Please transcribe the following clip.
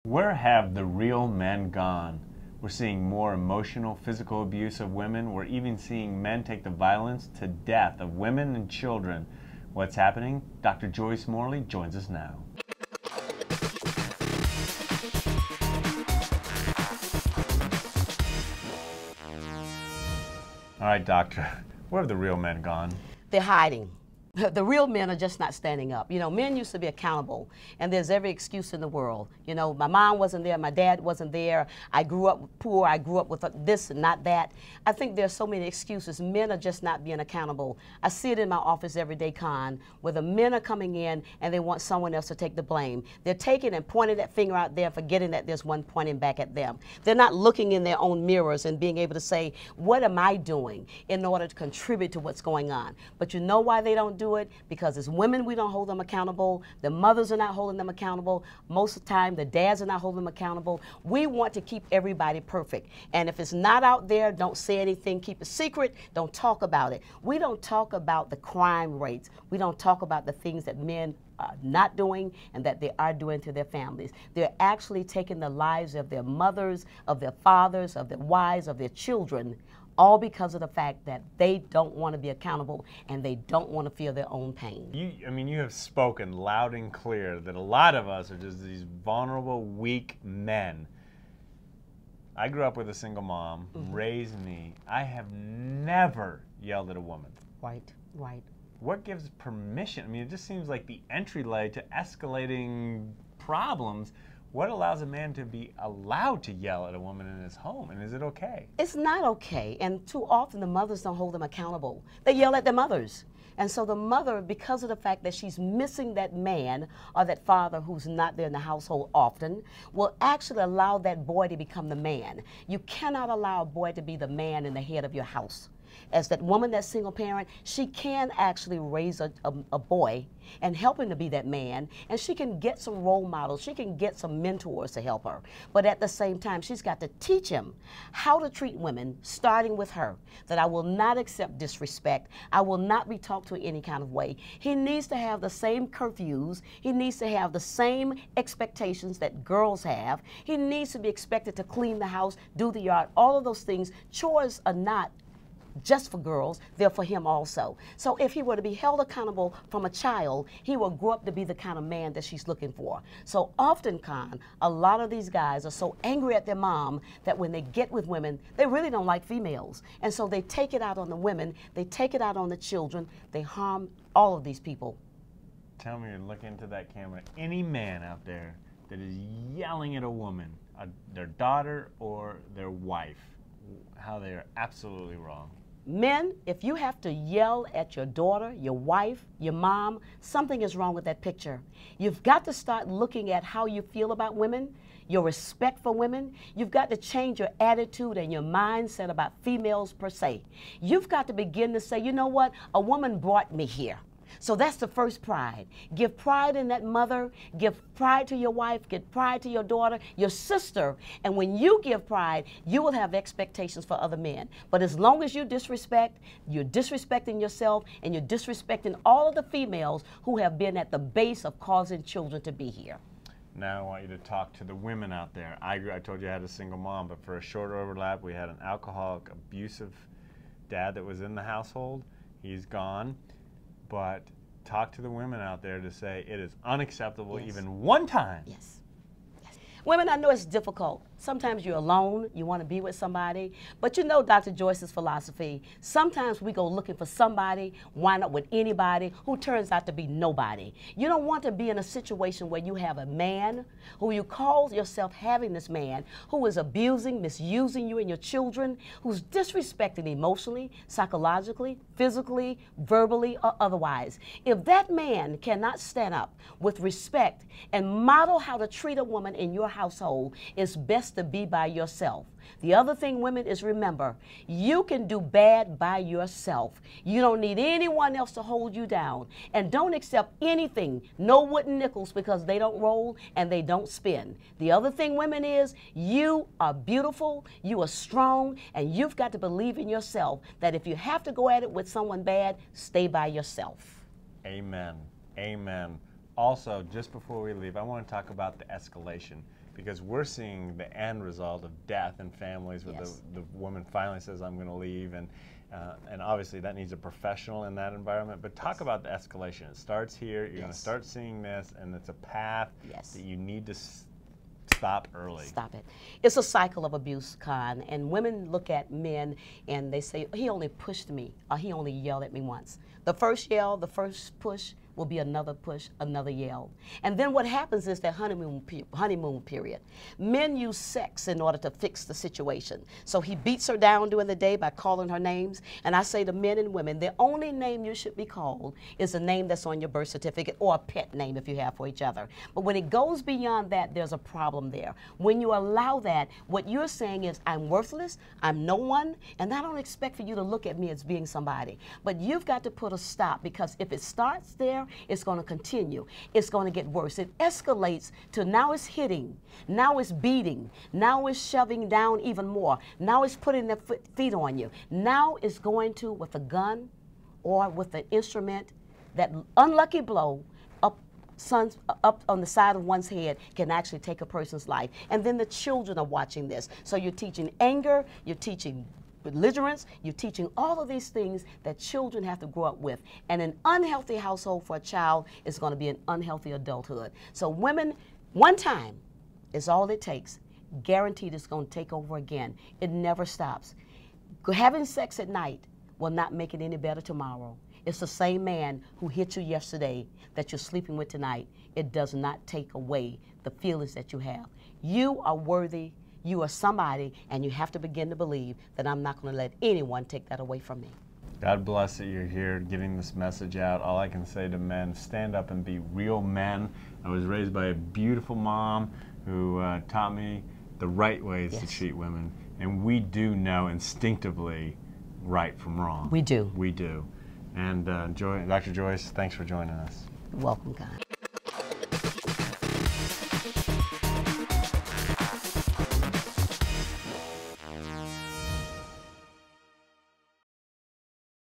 Where have the real men gone? We're seeing more emotional, physical abuse of women. We're even seeing men take the violence to death of women and children. What's happening? Dr. Joyce Morley joins us now. All right, doctor, where have the real men gone? They're hiding. The real men are just not standing up. You know, men used to be accountable, and there's every excuse in the world. You know, my mom wasn't there, my dad wasn't there, I grew up poor, I grew up with this and not that. I think there's so many excuses. Men are just not being accountable. I see it in my office every day, Conn, where the men are coming in and they want someone else to take the blame. They're taking and pointing that finger out there, forgetting that there's one pointing back at them. They're not looking in their own mirrors and being able to say, what am I doing in order to contribute to what's going on? But you know why they don't do it? Because as women, we don't hold them accountable. The mothers are not holding them accountable. Most of the time, the dads are not holding them accountable. We want to keep everybody perfect. And if it's not out there, don't say anything. Keep it secret. Don't talk about it. We don't talk about the crime rates. We don't talk about the things that men are not doing and that they are doing to their families. They're actually taking the lives of their mothers, of their fathers, of their wives, of their children, all because of the fact that they don't want to be accountable and they don't want to feel their own pain. You have spoken loud and clear that a lot of us are just these vulnerable, weak men. I grew up with a single mom, raised me. I have never yelled at a woman. Right, right. What gives permission? I mean, it just seems like the entry leg to escalating problems. What allows a man to be allowed to yell at a woman in his home, and is it okay? It's not okay, and too often the mothers don't hold them accountable. They yell at their mothers. And so the mother, because of the fact that she's missing that man or that father who's not there in the household often, will actually allow that boy to become the man. You cannot allow a boy to be the man in the head of your house. As that woman, that single parent, she can actually raise a boy and help him to be that man, and she can get some role models, she can get some mentors to help her. But at the same time, she's got to teach him how to treat women, starting with her, that I will not accept disrespect, I will not be talked to in any kind of way. He needs to have the same curfews, he needs to have the same expectations that girls have, he needs to be expected to clean the house, do the yard, all of those things. Chores are not just for girls, they're for him also. So if he were to be held accountable from a child, he will grow up to be the kind of man that she's looking for. So often, Conn, a lot of these guys are so angry at their mom that when they get with women, they really don't like females. And so they take it out on the women, they take it out on the children, they harm all of these people. Tell me, and look into that camera, any man out there that is yelling at a woman, their daughter or their wife, how they are absolutely wrong. Men, if you have to yell at your daughter, your wife, your mom, something is wrong with that picture. You've got to start looking at how you feel about women, your respect for women. You've got to change your attitude and your mindset about females per se. You've got to begin to say, you know what, a woman brought me here. So that's the first pride. Give pride in that mother, give pride to your wife, give pride to your daughter, your sister, and when you give pride, you will have expectations for other men. But as long as you disrespect, you're disrespecting yourself and you're disrespecting all of the females who have been at the base of causing children to be here. Now I want you to talk to the women out there. I told you I had a single mom, but for a short overlap, we had an alcoholic, abusive dad that was in the household. He's gone. But talk to the women out there to say it is unacceptable even one time. Yes. Women, I know it's difficult. Sometimes you're alone, you want to be with somebody, but you know Dr. Joyce's philosophy, sometimes we go looking for somebody, wind up with anybody who turns out to be nobody. You don't want to be in a situation where you have a man who you call yourself having this man who is abusing, misusing you and your children, who's disrespecting emotionally, psychologically, physically, verbally, or otherwise. If that man cannot stand up with respect and model how to treat a woman in your household, it's best to be by yourself. The other thing, women, is remember, you can do bad by yourself. You don't need anyone else to hold you down. And don't accept anything, no wooden nickels, because they don't roll and they don't spin. The other thing, women, is you are beautiful, you are strong, and you've got to believe in yourself that if you have to go at it with someone bad, stay by yourself. Amen. Amen. Also, just before we leave, I want to talk about the escalation, because we're seeing the end result of death in families where Yes. the woman finally says, I'm going to leave, and obviously that needs a professional in that environment. But talk about the escalation. It starts here, you're going to start seeing this, and it's a path that you need to stop early. Stop it. It's a cycle of abuse, Conn, and women look at men and they say, he only pushed me, or he only yelled at me once. The first yell, the first push will be another push, another yell. And then what happens is that honeymoon period. Men use sex in order to fix the situation. So he beats her down during the day by calling her names. And I say to men and women, the only name you should be called is a name that's on your birth certificate, or a pet name if you have for each other. But when it goes beyond that, there's a problem there. When you allow that, what you're saying is, I'm worthless, I'm no one, and I don't expect for you to look at me as being somebody. But you've got to put a stop, because if it starts there, it's going to continue. It's going to get worse. It escalates to now it's hitting, now it's beating, now it's shoving down even more, now it's putting their feet on you. Now it's going to, with a gun or with an instrument, that unlucky blow up on the side of one's head can actually take a person's life. And then the children are watching this. So you're teaching anger, you're teaching belligerence, you're teaching all of these things that children have to grow up with. And an unhealthy household for a child is going to be an unhealthy adulthood. So women, one time is all it takes. Guaranteed it's going to take over again. It never stops. Having sex at night will not make it any better tomorrow. It's the same man who hit you yesterday that you're sleeping with tonight. It does not take away the feelings that you have. You are worthy. You are somebody, and you have to begin to believe that I'm not going to let anyone take that away from me. God bless that you're here getting this message out. All I can say to men, stand up and be real men. I was raised by a beautiful mom who taught me the right ways to treat women, and we do know instinctively right from wrong. We do. We do. And Dr. Joyce, thanks for joining us. Welcome, God.